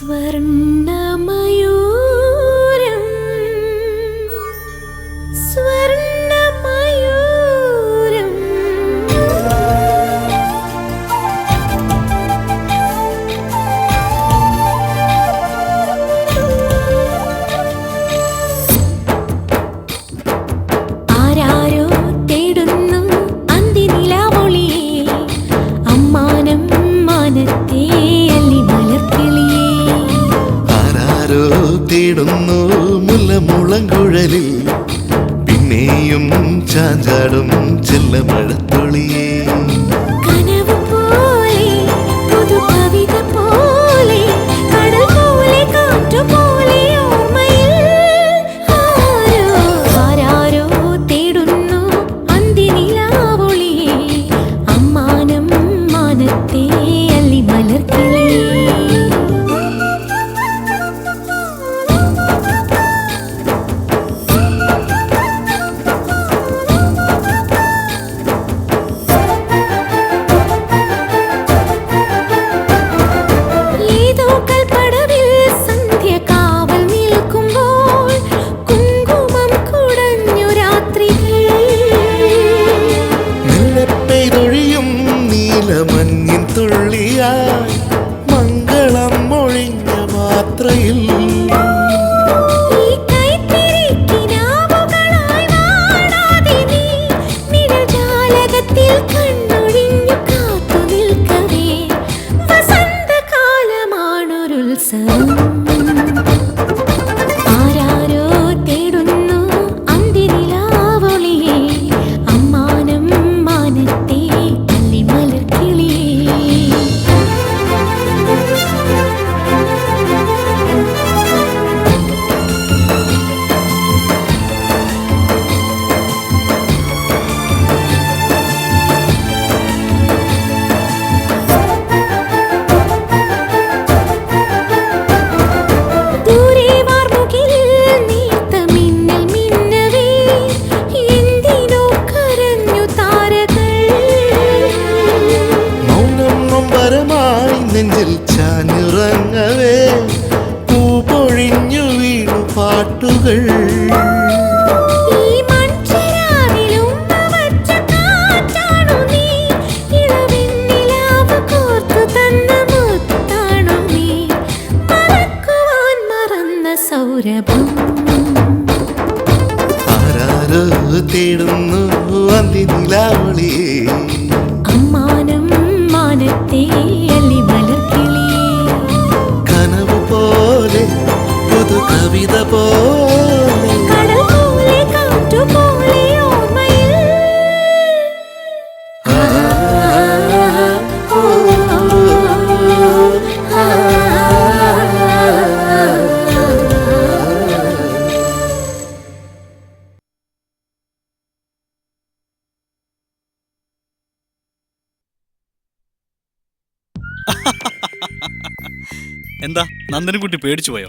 സ്വർണ്ണമയൂരം സ്വർണ്ണമയൂരം ആരാരോ തേടുന്നു അന്തിനിലാവൊളിയെ അമ്മാനം മാനത്തെ തേടുന്നു മുല്ലമുളങ്കുഴലിൽ പിന്നെയും ചാഞ്ചാടും ചെല്ലമഴത്തുള്ളിയേ കനവ് പോലെ പുതു കവിത പോലെ കടൽ പോലെ കാറ്റു പോലെ ഓർമ്മയിൽ ആരാരോ തേടുന്നു അന്തിനിലാവൊളിയെ അമ്മാനം മാനത്തെ അല്ലി മലർക്കിളിയേ മഞ്ഞിൻ തുള്ളിയായി മംഗളം മൊഴിഞ്ഞ മാത്രയിൽ വസന്തകാലമാണൊരുത്സവം നെഞ്ചിൽ ചാഞ്ഞുറങ്ങവേ പൂ പൊഴിഞ്ഞു വീണു പാട്ടുകൾ ആരാരോ തേടുന്നു അന്തിനിലാവൊളിയേ അമ്മാനം മാനത്തെ അല്ലി മലർക്കിളിയേ കനവ് പോലെ പുതു കവിത പോലെ കടൽ പോലെ കാറ്റു പോലെ ഓർമ്മയിൽ എന്താ നന്ദനക്കുട്ടി പേടിച്ചു പോയോ?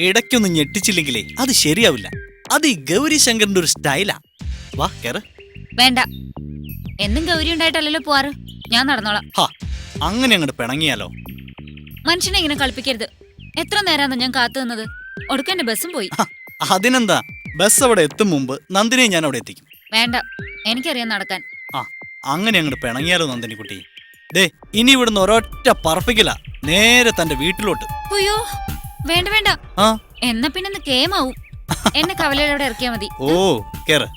ഇടയ്ക്കൊന്നും ഞെട്ടിച്ചില്ലെങ്കിലേ അത് ശരിയാവില്ല. അത് ഈ ഗൗരി ശങ്കറിന്റെ ഒരു സ്റ്റൈലാ. വാ കേറ്. വേണ്ട, എന്നും ഗൗരി ഉണ്ടായിട്ടല്ലോ പോവാറ്. ഞാൻ നടന്നോളാം. അങ്ങനെ അങ്ങോട്ട് പിണങ്ങിയാലോ? മനുഷ്യനെ ഇങ്ങനെ കളിപ്പിക്കരുത്. എത്ര നേരാന്ന് ഞാൻ കാത്തു നിന്നത്. ഒടുക്കന്റെ ബസ്സും പോയി. അതിനെന്താ, ബസ് അവിടെ എത്തും മുമ്പ് നന്ദിനെ ഞാൻ അവിടെ എത്തിക്കും. വേണ്ട, എനിക്കറിയാം നടക്കാൻ. അങ്ങനെ അങ്ങോട്ട് പിണങ്ങിയാലോ നന്ദിനിക്കുട്ടി? ദേ, ഇനി ഇവിടുന്ന് ഒരൊറ്റ പറപ്പിക്കില്ല, നേരെ തന്റെ വീട്ടിലോട്ട്. അയ്യോ വേണ്ട വേണ്ട. എന്നാ പിന്നെ കേമാവും. എന്നെ കവലയുടെ ഇറക്കിയാ മതി. ഓ കേറ്.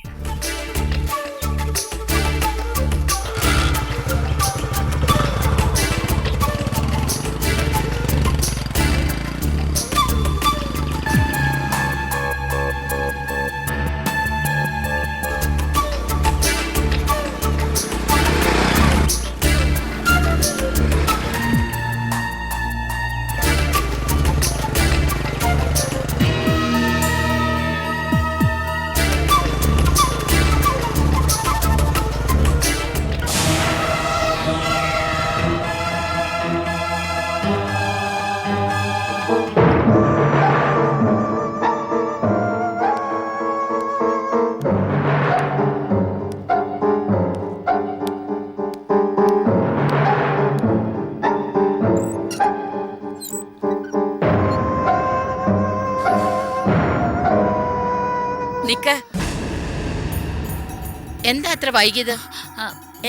എന്താ അത്ര വൈകിയത്? ആ,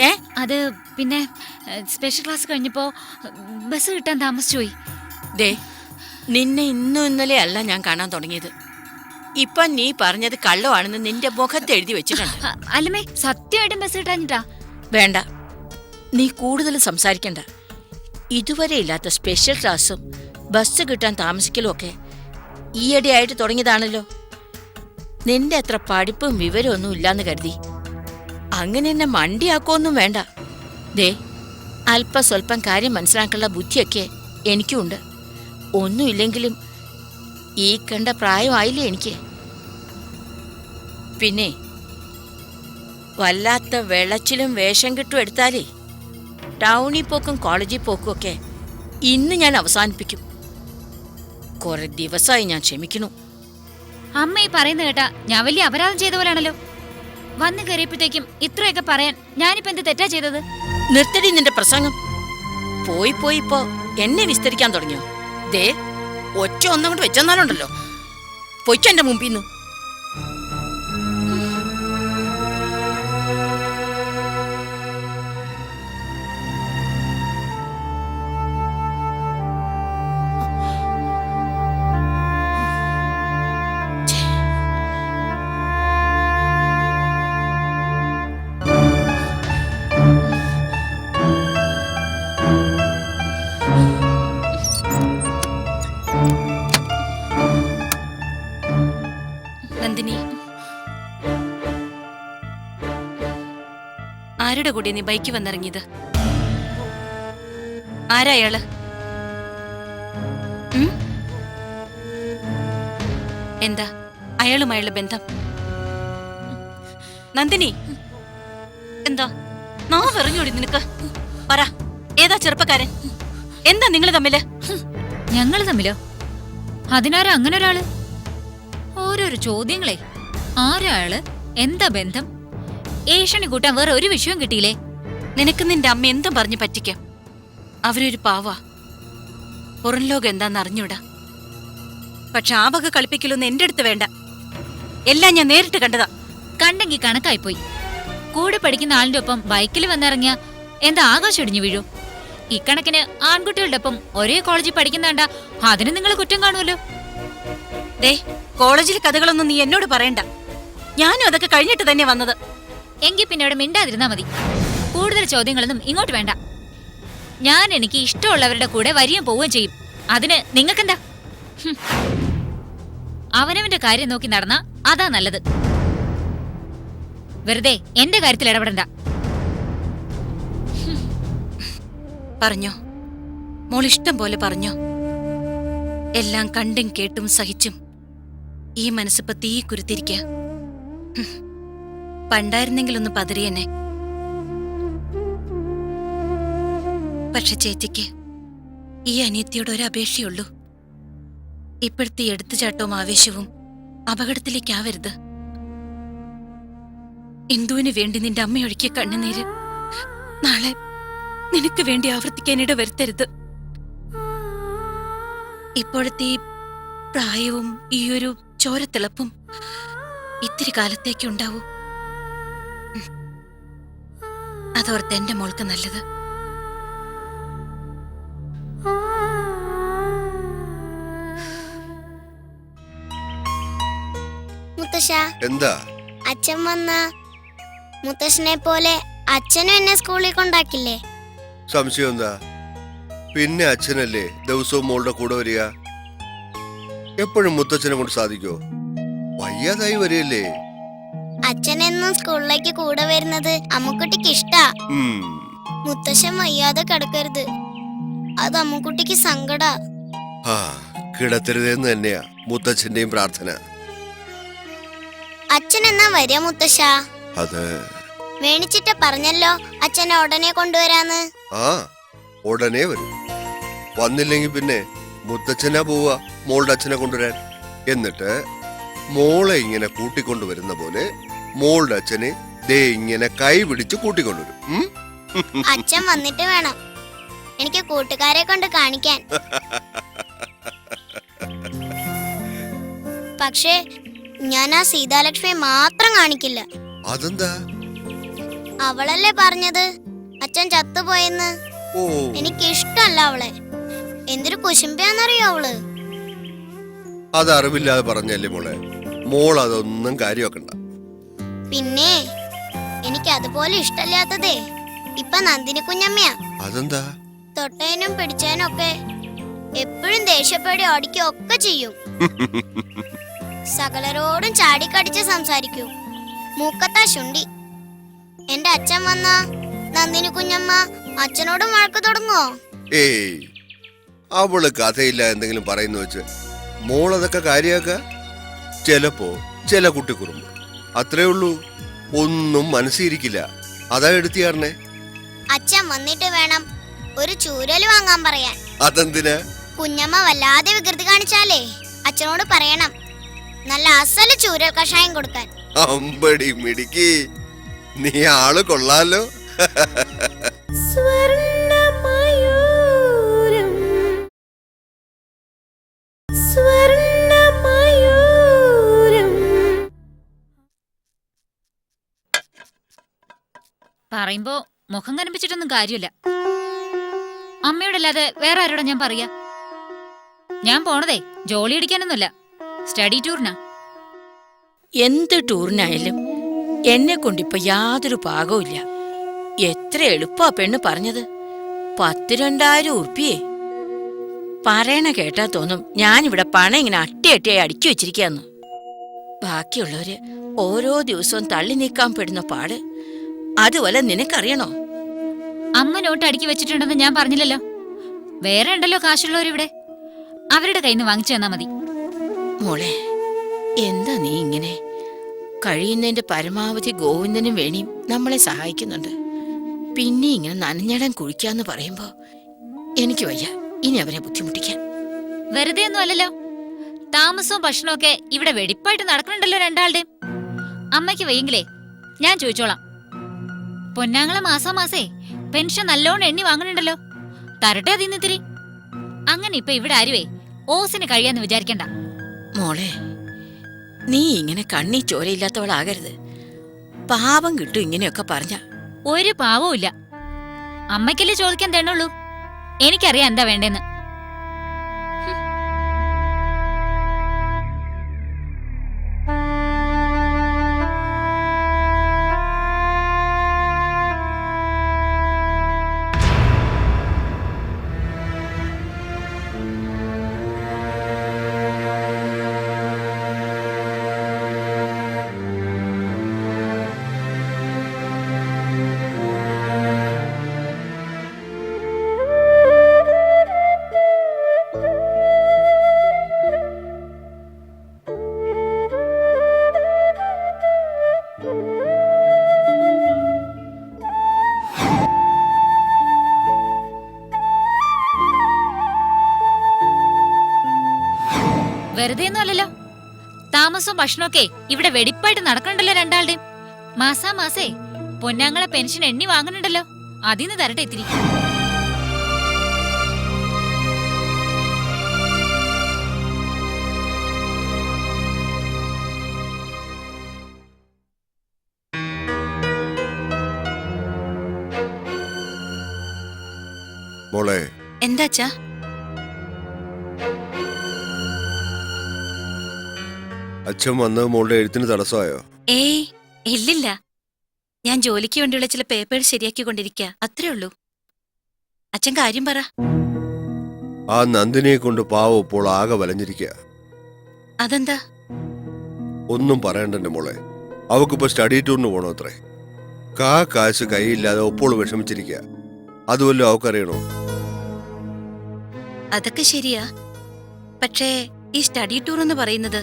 ഏ അത് പിന്നെ സ്പെഷ്യൽ ക്ലാസ് കഴിഞ്ഞപ്പോ ബസ് കിട്ടാൻ താമസിച്ചു പോയി. ദേ, നിന്നെ ഇന്നും ഇന്നലെ അല്ല ഞാൻ കാണാൻ തുടങ്ങിയത്. ഇപ്പൊ നീ പറഞ്ഞത് കള്ളമാണെന്ന് നിന്റെ മുഖത്ത് എഴുതി വെച്ചിട്ടുണ്ട്. അല്ലമ്മേ, സത്യമായിട്ടും ബസ് കിട്ടാഞ്ഞിട്ടാ. വേണ്ട, നീ കൂടുതൽ സംസാരിക്കണ്ട. ഇതുവരെ ഇല്ലാത്ത സ്പെഷ്യൽ ക്ലാസ്സും ബസ് കിട്ടാൻ താമസിക്കലും ഒക്കെ ഈയിടെയായിട്ട് തുടങ്ങിയതാണല്ലോ. നിന്റെ അത്ര പഠിപ്പും വിവരമൊന്നും ഇല്ലാന്ന് കരുതി അങ്ങനെ എന്നെ മണ്ടിയാക്കൊന്നും വേണ്ട. ദേ, അല്പസ്വല്പം കാര്യം മനസ്സിലാക്കാനുള്ള ബുദ്ധിയൊക്കെ എനിക്കുണ്ട്. ഒന്നുമില്ലെങ്കിലും ഈ കണ്ട പ്രായമായില്ലേ എനിക്ക്. പിന്നെ വല്ലാത്ത വെള്ളച്ചിലും വേഷം കെട്ടും എടുത്താലേ ടൗണിൽ പോക്കും കോളേജിൽ പോക്കും ഒക്കെ ഇന്ന് ഞാൻ അവസാനിപ്പിക്കും. കുറെ ദിവസമായി ഞാൻ ക്ഷമിക്കണു. അമ്മ ഈ പറയുന്ന കേട്ടാ ഞാൻ വലിയ അപരാധം ചെയ്ത പോലെയാണല്ലോ. വന്നു കയറിയപ്പോഴത്തേക്കും ഇത്രയൊക്കെ പറയാൻ ഞാനിപ്പോ എന്ത് തെറ്റാ ചെയ്തത്? നിർത്തടി നിന്റെ പ്രസംഗം. പോയി പോയി ഇപ്പോ എന്നെ വിസ്തരിക്കാൻ തുടങ്ങിയോ? ദേ, ഒറ്റ ഒന്നും കൊണ്ട് വെച്ചെന്നാലുണ്ടല്ലോ പൊയ്ക്കോ എന്റെ മുമ്പിന്നു. നന്ദിനി, ആരുടെ കൂടെ നീ ബൈക്ക് വന്നിറങ്ങിയത്? ആരാ അയാള്? എന്താ അയാളുമായുള്ള ബന്ധം? നന്ദിനി, എന്താ നാവെറിഞ്ഞോടി നിനക്ക്? പറ, ഏതാ ചെറുപ്പക്കാരൻ? എന്താ നിങ്ങൾ തമ്മില്? ഞങ്ങള് തമ്മിലോ? അതിനാരാ അങ്ങനെ ഒരാള്? ഓരോരോ ചോദ്യങ്ങളെ. ആരാ അയാള്? എന്താ ബന്ധം? ഏഷണി കൂട്ടാൻ വേറെ ഒരു വിഷയവും കിട്ടിയില്ലേ? നിനക്ക് നിന്റെ അമ്മ എന്തും പറഞ്ഞു പറ്റിക്കാം. അവരൊരു പാവാ. പുറം ലോകം എന്താന്ന് അറിഞ്ഞൂടാ. പക്ഷെ ആ വക കളിപ്പിക്കലൊന്നും എന്റെ അടുത്ത് വേണ്ട. എല്ലാം ഞാൻ നേരിട്ട് കണ്ടതാ. കണ്ടെങ്കി കണക്കായിപ്പോയി. കൂടെ പഠിക്കുന്ന ആളിന്റെ ഒപ്പം ബൈക്കിൽ വന്നിറങ്ങിയ എന്താ ആകാശം ഇടിഞ്ഞു വീഴൂ? ഇക്കണക്കിന് ആൺകുട്ടികളുടെ ഒപ്പം ഒരേ കോളേജിൽ പഠിക്കുന്നാണ്ടാ അതിന് നിങ്ങൾ കുറ്റം കാണുമല്ലോ. ദേ, കോളേജിലെ കഥകളൊന്നും നീ എന്നോട് പറയണ്ട. ഞാനും അതൊക്കെ കഴിഞ്ഞിട്ട് തന്നെ വന്നത്. എങ്കിൽ പിന്നെ ഇവിടെ മിണ്ടാതിരുന്നാ മതി. കൂടുതൽ ചോദ്യങ്ങളൊന്നും ഇങ്ങോട്ട് വേണ്ട. ഞാൻ എനിക്ക് ഇഷ്ടമുള്ളവരുടെ കൂടെ വരികയും പോവുകയും ചെയ്യും. അതിന് നിങ്ങൾക്കെന്താ? അവനവന്റെ കാര്യം നോക്കി നടന്നാ അതാ നല്ലത്. വെറുതെ എന്റെ കാര്യത്തിൽ ഇടപെടണ്ട. പറഞ്ഞോ മോൾ, ഇഷ്ടം പോലെ പറഞ്ഞോ. എല്ലാം കണ്ടും കേട്ടും സഹിച്ചും ഈ മനസ്സിപ്പോ തീ കുരുത്തിരിക്ക. പണ്ടായിരുന്നെങ്കിലൊന്ന് പതറിയെന്നെ. പക്ഷെ ചേച്ചിക്ക് ഈ അനിയത്തിയോട് ഒരു അപേക്ഷയുള്ളൂ. ഇപ്പോഴത്തെ എടുത്തുചാട്ടവും ആവേശവും അപകടത്തിലേക്കാവരുത്. ഇന്ദുവിന് വേണ്ടി നിന്റെ അമ്മയൊഴുക്കിയ കണ്ണുനീര് നാളെ നിനക്ക് വേണ്ടി ആവർത്തിക്കാനിട വരുത്തരുത്. ഇപ്പോഴത്തെ ഈ പ്രായവും ഈ ഒരു ചോരത്തിളപ്പും ഇത്തിരി കാലത്തേക്കുണ്ടാവൂ. അതോർത്ത് എന്റെ മോൾക്ക് നല്ലത്. മുത്തശ്ശ, എന്താ? അച്ഛൻ വന്ന മുത്തശ്ശനെ പോലെ അച്ഛനും എന്നെ സ്കൂളിൽ കൊണ്ടാക്കില്ലേ? സംശയം എന്താ? പിന്നെ അച്ഛനല്ലേ ദിവസവും മോളുടെ കൂടെ വരിക. എപ്പോഴും മുത്തച്ഛനെ കൊണ്ട് സാധിക്കോ? വയ്യാതായി വരികയല്ലേ. അച്ഛനെന്നും സ്കൂളിലേക്ക് കൂടെ വരുന്നത് അമ്മുക്കുട്ടിക്ക് ഇഷ്ടാ. മുത്തശ്ശൻ വയ്യാതെ കിടക്കരുത്, അത് അമ്മുക്കുട്ടിക്ക് സങ്കടാ. ആ, കിടത്തരുതെന്ന് തന്നെയാ മുത്തച്ഛന്റെയും പ്രാർത്ഥന. അച്ഛൻ എന്നാ വരിക മുത്തശ്ശ? അത് വേണിച്ചിട്ട പറഞ്ഞല്ലോ അച്ഛനെ ഉടനെ കൊണ്ടുവരാന്ന്. ആ, ഉടനെ വരും. വന്നില്ലെങ്കിൽ പിന്നെ മുത്തച്ഛനാ പോവാ മോളുടെ അച്ഛനെ കൊണ്ടുവരാൻ. എന്നിട്ട് മോളെ ഇങ്ങനെ കൂട്ടിക്കൊണ്ടുവരുന്ന പോലെ മോളുടെ അച്ഛനെ ദേ ഇങ്ങനെ കൈ പിടിച്ച് കൂട്ടിക്കൊണ്ടുവരും. അച്ഛൻ വന്നിട്ട് വേണം എനിക്ക് കൂട്ടുകാരെ കൊണ്ട് കാണിക്കാൻ. പക്ഷേ ഞാൻ ആ സീതാലക്ഷ്മിയെ മാത്രം കാണിക്കില്ല. അതെന്താ? അവളല്ലേ പറഞ്ഞത് അച്ഛൻ ചത്തുപോയെന്ന്. ഓ എനിക്കിഷ്ടല്ല അവളെ. എന്തൊരു കുശുമ്പിയാന്നറിയോ അവള്. അത് അറിവില്ലാതെ പറഞ്ഞല്ലേ മോളെ. മോൾ അതൊന്നും കാര്യമാക്കണ്ട. പിന്നെ എനിക്ക് അതുപോലെ ഇഷ്ടല്ലാത്തതേ ഇപ്പൊ നന്ദിനി കുഞ്ഞമ്മയാ. അതെന്താ? തൊട്ടേനും പിടിച്ചേനും ഒക്കെ എപ്പോഴും ദേഷ്യപ്പെടി ഓടിക്കുക ഒക്കെ ചെയ്യും. സകലരോടും ചാടിക്കടിച്ച് സംസാരിക്കൂ. മൂക്കത്താ ശുണ്ടി. എന്റെ അച്ഛൻ വന്ന നന്ദിനി കുഞ്ഞമ്മ അച്ഛനോടും വഴക്ക് തുടങ്ങോ? ഏയ്, അവള് കഥയില്ല എന്തെങ്കിലും പറയുന്ന വെച്ച് മോളതൊക്കെ കാര്യാക്ക. ചിലപ്പോ ചില കുട്ടിക്കുറുമ്പ് അത്രേ ഉള്ളൂ, ഒന്നും മനസ്സിരിക്കില്ല. അതാ എടുത്തിയാറിനെ. അച്ഛൻ വന്നിട്ട് വേണം ഒരു ചൂരല് വാങ്ങാൻ പറയാൻ. അതെന്തിനാ? കുഞ്ഞമ്മ വല്ലാതെ വികൃതി കാണിച്ചാലേ അച്ഛനോട് പറയണം നല്ല അസല് ചൂരൽ കഷായം കൊടുക്കാൻ. അമ്പടി മിടുക്കി, നീ ആള് കൊള്ളാലോ. സ്വർണ്ണമയൂരം സ്വർണ്ണമയൂരം. പറയുമ്പോ മുഖം കനിപ്പിച്ചിട്ടൊന്നും കാര്യമില്ല. അമ്മയോടല്ലാതെ വേറെ ആരോടാ ഞാൻ പറയാ? ഞാൻ പോണതേ ജോലി അടിക്കാനൊന്നുമല്ല, സ്റ്റഡി ടൂറിനാ. എന്ത് ടൂറിനായാലും എന്നെ കൊണ്ടിപ്പോ യാതൊരു പാകവും ഇല്ല. എത്ര എളുപ്പാ പെണ്ണ് പറഞ്ഞത്. 10,000-20,000 ഉറുപ്പിയേ. പറയണ കേട്ടാ തോന്നും ഞാനിവിടെ പണം ഇങ്ങനെ അട്ടിയായി അടുക്കി വെച്ചിരിക്കാന്ന്. ബാക്കിയുള്ളവര് ഓരോ ദിവസവും തള്ളി നീക്കാൻ പെടുന്ന പാട് അതുപോലെ നിനക്കറിയണോ? അമ്മ നോട്ട് അടുക്കി വെച്ചിട്ടുണ്ടെന്ന് ഞാൻ പറഞ്ഞില്ലല്ലോ. വേറെ ഉണ്ടല്ലോ കാശുള്ളവരിവിടെ, അവരുടെ കയ്യിൽ നിന്ന് വാങ്ങിച്ചു തന്നാ മതി. മോളെ, എന്താ നീ ഇങ്ങനെ? കഴിയുന്നതിന്റെ പരമാവധി ഗോവിന്ദനും വേണിയും നമ്മളെ സഹായിക്കുന്നുണ്ട്. പിന്നെ ഇങ്ങനെ നനഞ്ഞടം കുഴിക്കാന്ന് പറയുമ്പോ എനിക്ക് വയ്യ ഇനി അവരെ ബുദ്ധിമുട്ടിക്കാൻ. വെറുതെ ഒന്നും അല്ലല്ലോ. താമസവും ഭക്ഷണവും ഒക്കെ ഇവിടെ വെടിപ്പായിട്ട് നടക്കണുണ്ടല്ലോ രണ്ടാളുടെയും. അമ്മയ്ക്ക് വയ്യെങ്കിലേ ഞാൻ ചോദിച്ചോളാം. പൊന്നാങ്ങളെ മാസാമാസേ പെൻഷൻ നല്ലോണം എണ്ണി വാങ്ങണുണ്ടല്ലോ, തരട്ടെ അതിന്നിത്തിരി. അങ്ങനെ ഇപ്പൊ ഇവിടെ ആരുവേ ഓസിന് കഴിയാന്ന് വിചാരിക്കണ്ട. മോളെ, നീ ഇങ്ങനെ കണ്ണി ചോരയില്ലാത്തവളാകരുത്. പാപം കിട്ടും ഇങ്ങനെയൊക്കെ പറഞ്ഞ. ഒരു പാവവും ഇല്ല. അമ്മയ്ക്കല്ലേ ചോദിക്കാൻ തേണുള്ളൂ. എനിക്കറിയാം എന്താ വേണ്ടെന്ന്. വെറുതെ ഒന്നും അല്ലല്ലോ. താമസവും ഭക്ഷണമൊക്കെ ഇവിടെ വെടിപ്പായിട്ട് നടക്കണ്ടല്ലോ രണ്ടാളുടെയും. മാസാമാസേ പൊന്നാങ്ങളെ പെൻഷൻ എണ്ണി വാങ്ങുന്നുണ്ടല്ലോ, അതിന്ന് തരട്ടെ ഇത്തിരി. മോളെ, എന്താച്ചാ? അച്ഛൻ വന്നത് മോളുടെ എഴുത്തിന് തടസ്സമായോ? ഏയ് ഇല്ലില്ല, ഞാൻ ജോലിക്ക് വേണ്ടിയുള്ള ചില പേപ്പേഴ്സ് ശരിയാക്കിക്കൊണ്ടിരിക്കുക, അത്രേ ഉള്ളൂ. അച്ഛൻ കാര്യം പറ. ആ നന്ദിനിയെ കൊണ്ട് പാവം ഇപ്പോൾ ആകെ വലഞ്ഞിരിക്കുക. അതെന്താ? ഒന്നും പറയണ്ടെന്റെ മോളെ. അവക്കിപ്പോ സ്റ്റഡി ടൂറിന് പോണോ അത്രേ. കാശ് കൈയില്ലാതെ ഒപ്പോൾ വിഷമിച്ചിരിക്കുക. അതുവല്ലോ അവക്കറിയണോ? അതൊക്കെ ശരിയാ. പക്ഷേ ഈ സ്റ്റഡി ടൂർ എന്ന് പറയുന്നത്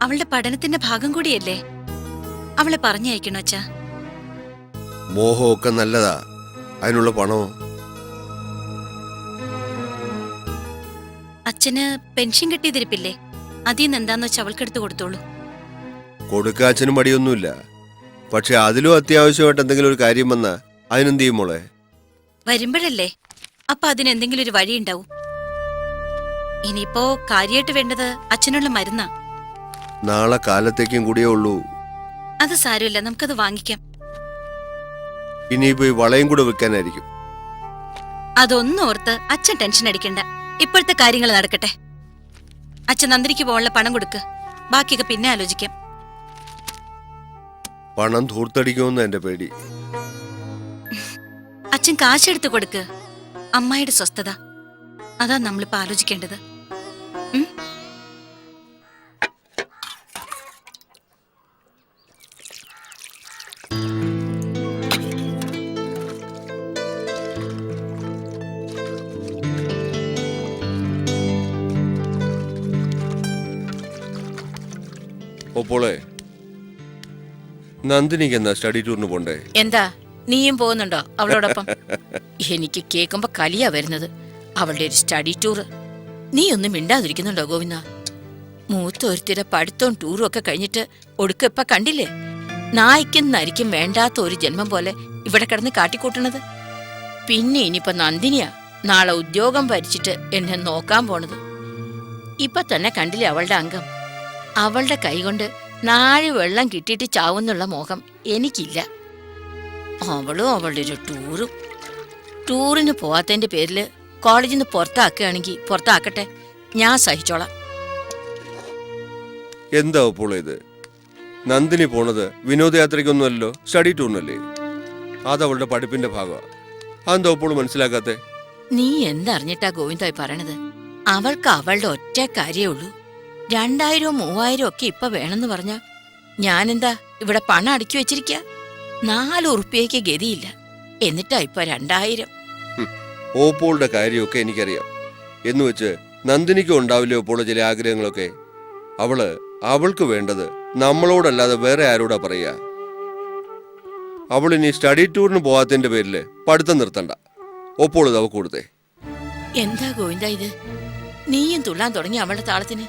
അവളുടെ പഠനത്തിന്റെ ഭാഗം കൂടിയല്ലേ. അവളെ പറഞ്ഞയക്കണോ അച്ഛാ? മോഹമൊക്കെ നല്ലതാ, അതിനുള്ള പണമോ? അച്ഛന് പെൻഷൻ കിട്ടിയതിരിപ്പില്ലേ, അതിന്ന് എന്താന്ന് വെച്ചാൽ അവൾക്കെടുത്ത് കൊടുത്തോളൂ. കൊടുക്കാച്ചനും മടിയൊന്നുമില്ല. പക്ഷെ അതിലും അത്യാവശ്യമായിട്ട് എന്തെങ്കിലും ഒരു കാര്യം വന്നാ അതിനെന്ത് ചെയ്യും മോളെ? വരുമ്പോഴല്ലേ, അപ്പൊ അതിനെന്തെങ്കിലും ഒരു വഴി ഉണ്ടാവും. ഇനിയിപ്പോ കാര്യമായിട്ട് വേണ്ടത് അച്ഛനുള്ള മരുന്നാ. നാളെ കാലത്തേക്കും കൂടിയേ ഉള്ളൂ. അത് സാരമില്ല, നമുക്കത് വാങ്ങിക്കാം. ഇനിയിപ്പോ ഈ വളയും കൂടെ വെക്കാനായിരിക്കും. അതൊന്നും ഓർത്ത് അച്ഛൻ ടെൻഷൻ അടിക്കണ്ട. ഇപ്പോഴത്തെ കാര്യങ്ങൾ നടക്കട്ടെ. അച്ഛൻ നന്ദിനിക്ക് പോകാനുള്ള പണം കൊടുക്ക്. ബാക്കിയൊക്കെ പിന്നെ ആലോചിക്കാം. പണം ധൂർത്തടിക്കുമെന്ന് എന്റെ പേടി. അച്ഛൻ കാശെടുത്ത് കൊടുക്ക്. അമ്മായിയുടെ സ്വസ്ഥത അതാ നമ്മളിപ്പോ ആലോചിക്കേണ്ടത്. ഉം? ഓപ്പോളെ, നന്ദിനിക്ക് എന്നാ സ്റ്റഡി ടൂറിന് പോണ്ടേ? എന്താ നീയും പോകുന്നുണ്ടോ അവളോടൊപ്പം? എനിക്ക് കേൾക്കുമ്പോ കലിയാ വരുന്നത്. അവളുടെ ഒരു സ്റ്റഡി ടൂർ. നീ ഒന്നും മിണ്ടാതിരിക്കുന്നുണ്ടോ ഗോവിന്ദ? മൂത്ത ഒരുത്തിയുടെ പഠിത്തവും ടൂറും ഒക്കെ കഴിഞ്ഞിട്ട് ഒടുക്ക ഇപ്പൊ കണ്ടില്ലേ? നായ്ക്കും നരിക്കും വേണ്ടാത്ത ഒരു ജന്മം പോലെ ഇവിടെ കിടന്ന് കാട്ടിക്കൂട്ടണത്. പിന്നെ ഇനിയിപ്പൊ നന്ദിനിയാ നാളെ ഉദ്യോഗം ഭരിച്ചിട്ട് എന്നെ നോക്കാൻ പോണത്. ഇപ്പൊ തന്നെ കണ്ടില്ലേ അവളുടെ അംഗം? അവളുടെ കൈകൊണ്ട് 4 വെള്ളം കിട്ടിയിട്ട് ചാവുന്നുള്ള മോഹം എനിക്കില്ല. അവളും അവളുടെ ഒരു ടൂറിന് പോവാത്തതിന്റെ പേരില് കോളേജിൽ നിന്ന് പുറത്താക്കുകയാണെങ്കിൽ പുറത്താക്കട്ടെ, ഞാൻ സഹിച്ചോളാം. എന്താ ഓപ്പോളെ ഇത്? നന്ദിനി പോണത് വിനോദയാത്രയ്ക്കൊന്നുമല്ലോ, സ്റ്റഡി ടൂറിനല്ലേ. അതവളുടെ പഠിപ്പിന്റെ ഭാഗമാണ്. അതെന്താ ഓപ്പോള് മനസ്സിലാക്കാത്തെ? നീ എന്തറിഞ്ഞിട്ടാ ഗോവിന്ദായി പറയണത്? അവൾക്ക് അവളുടെ ഒറ്റ കാര്യേ ഉള്ളൂ. 2000 3000 ഒക്കെ ഇപ്പൊ വേണമെന്ന് പറഞ്ഞ ഞാനെന്താ ഇവിടെ പണം അടുക്കി വെച്ചിരിക്ക? 4 ഉറുപ്പ്യക്ക് ഗതിയില്ല, എന്നിട്ടാ ഇപ്പൊ 2000. ഓപ്പോളുടെ കാര്യമൊക്കെ എനിക്കറിയാം. എന്ന് വെച്ച് നന്ദിനിക്കും ഉണ്ടാവില്ലേ ഓപ്പോളെ ചില ആഗ്രഹങ്ങളൊക്കെ? അവൾക്ക് വേണ്ടത് നമ്മളോടല്ലാതെ വേറെ ആരോടാ പറയാ? അവളിനി സ്റ്റഡി ടൂറിന് പോവാത്തതിന്റെ പേരില് പഠിത്തം നിർത്തണ്ട. ഓപ്പോള് അവക്ക് കൊടുത്തേ. എന്താ ഗോവിന്ദ ഇത്? നീയും തുള്ളാൻ തുടങ്ങി അവളുടെ താളത്തിന്?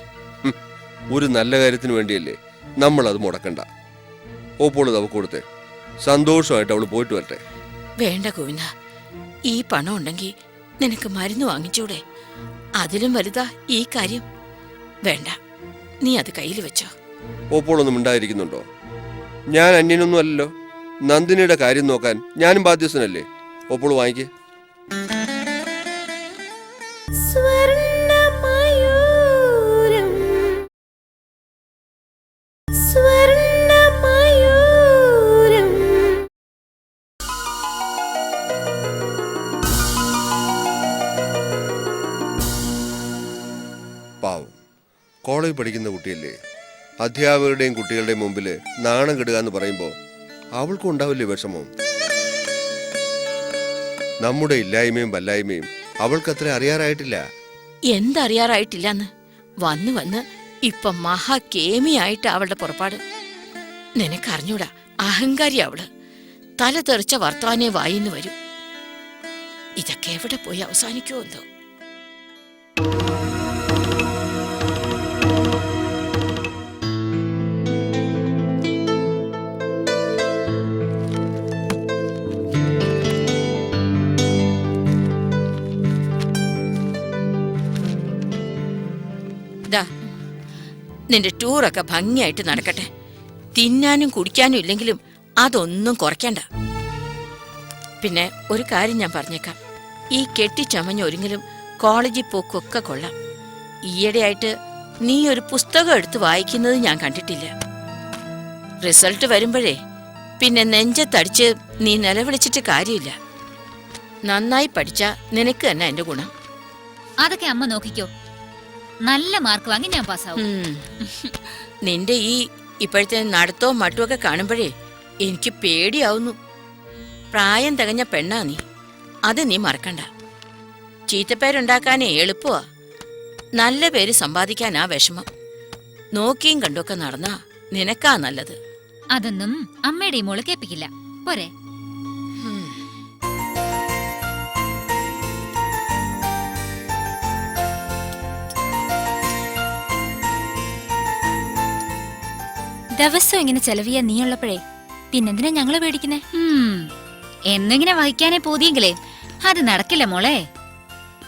ഒരു നല്ല കാര്യത്തിന് വേണ്ടിയല്ലേ, നമ്മൾ അത് മുടക്കണ്ട. ഓപ്പോള് അവക്ക് കൊടുത്തേ. സന്തോഷമായിട്ട് അവള് പോയിട്ട് വരട്ടെ. വേണ്ട ഗോവിന്ദ, ഈ പണം ഉണ്ടെങ്കിൽ നിനക്ക് മരുന്ന് വാങ്ങിച്ചൂടെ? അതിലും വലുതാ ഈ കാര്യം. വേണ്ട, നീ അത് കയ്യിൽ വെച്ചോ. ഓപ്പോളൊന്നും ഉണ്ടായിരിക്കുന്നുണ്ടോ? ഞാൻ അന്യനൊന്നും അല്ലല്ലോ. നന്ദിനിയുടെ കാര്യം നോക്കാൻ ഞാനും ബാധ്യസ്ഥനല്ലേ. ഓപ്പോള് വാങ്ങിക്കേ. സ്വർണ്ണമയൂരം സ്വർണ്ണമയൂരം പാവം, കോളേജ് പഠിക്കുന്ന കുട്ടിയല്ലേ. അധ്യാപകരുടെയും കുട്ടികളുടെയും മുമ്പിൽ നാണം കെടുക എന്ന് പറയുമ്പോൾ അവൾക്കും ഉണ്ടാവില്ലേ വിഷമം? നമ്മുടെ ഇല്ലായ്മയും വല്ലായ്മയും അവൾക്കത്ര അറിയാറായിട്ടില്ല. എന്തറിയാറായിട്ടില്ലെന്ന് വന്ന് വന്ന് ഇപ്പൊ മഹാകേമിയായിട്ട് അവളുടെ പുറപ്പാട്. നിനക്കറിഞ്ഞൂടാ, അഹങ്കാരി അവള്. തല തെറിച്ച വർത്തമാനേ വായിന്ന് വരും. ഇതൊക്കെ എവിടെ പോയി അവസാനിക്കുമോ എന്തോ. നിന്റെ ടൂറൊക്കെ ഭംഗിയായിട്ട് നടക്കട്ടെ. തിന്നാനും കുടിക്കാനും ഇല്ലെങ്കിലും അതൊന്നും കുറയ്ക്കണ്ട. പിന്നെ ഒരു കാര്യം ഞാൻ പറഞ്ഞേക്കാം, ഈ കെട്ടിച്ചമഞ്ഞ ഒരുങ്ങലും കോളേജിൽ പോക്കൊക്കെ കൊള്ളാം. ഈയിടെയായിട്ട് നീ ഒരു പുസ്തകം എടുത്ത് വായിക്കുന്നത് ഞാൻ കണ്ടിട്ടില്ല. റിസൾട്ട് വരുമ്പോഴേ പിന്നെ നെഞ്ചത്തടിച്ച് നീ നിലവിളിച്ചിട്ട് കാര്യമില്ല. നന്നായി പഠിച്ചാ നിനക്ക് തന്നെ എന്റെ ഗുണം. അതൊക്കെ അമ്മ നോക്കിക്കോ. നല്ല മാർക്ക് വാങ്ങി ഞാൻ പാസ്സാവും. നിന്റെ ഈ ഇപ്പോഴത്തെ നടത്തവും മട്ടുമൊക്കെ കാണുമ്പോഴേ എനിക്ക് പേടിയാവുന്നു. പ്രായം തികഞ്ഞ പെണ്ണാ നീ, അത് നീ മറക്കണ്ട. ചീത്തപ്പേരുണ്ടാക്കാനേ എളുപ്പമാ, നല്ല പേര് സമ്പാദിക്കാനാ വിഷമം. നോക്കിയും കണ്ടൊക്കെ നടന്നാ നിനക്കാ നല്ലത്. അതൊന്നും അമ്മയുടെ ഈ മോള് കേൾപ്പിക്കില്ല. പോരെ? ദിവസം ഇങ്ങനെ ചെലവ് ചെയ്യാൻ നീ ഉള്ളപ്പോഴേ പിന്നെന്തിനാ ഞങ്ങള് പേടിക്കുന്നേ? എന്നിങ്ങനെ വഹിക്കാനേ പോതിയെങ്കിലേ അത് നടക്കില്ല മോളെ.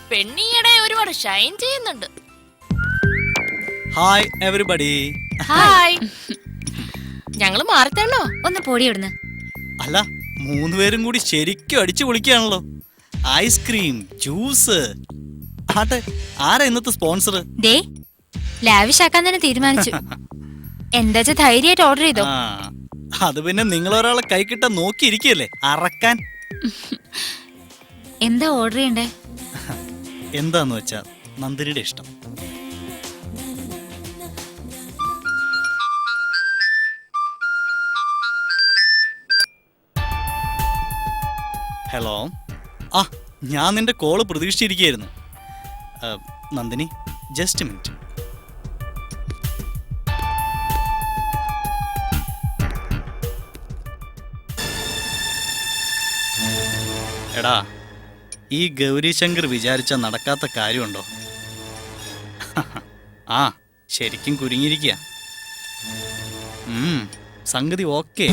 പെണ്ണിയുടെ ഒരുപാട് ഷൈൻ ചെയ്യുന്നുണ്ട്. Hi everybody. ഹായ്. ഞങ്ങള് മാറത്തേണോ? ഒന്ന് പോടി ഇവിടുന്ന്. അല്ല, മൂന്നുപേരും കൂടി ശരിക്കും അടിച്ചു പൊളിക്കുകയാണല്ലോ. Ice cream, juice. ആട്ടെ, ആരാ ഇന്നത്തെ സ്പോൺസർ? ദേ ലാവിഷ് ആക്കാൻ തന്നെ തീരുമാനിച്ചു. എന്താ ധൈര്യമായിട്ട് ഓർഡർ ചെയ്തോ? ആ, അത് പിന്നെ നിങ്ങളൊരാളെ കൈ കിട്ടാൻ നോക്കിയിരിക്കല്ലേ അറക്കാൻ. എന്താ ഓർഡർ ചെയ്യണ്ടേ? എന്താന്ന് വെച്ചാ നന്ദിനിയുടെ ഇഷ്ടം. ഹലോ. ആ, ഞാൻ നിന്റെ കോള് പ്രതീക്ഷിച്ചിരിക്കുകയായിരുന്നു. Nandini, just minute. എടാ, ഈ ഗൗരീശങ്കർ വിചാരിച്ച നടക്കാത്ത കാര്യമുണ്ടോ? ആ, ശരിക്കും കുരുങ്ങിയിരിക്കുക. സംഗതി ഓക്കേ.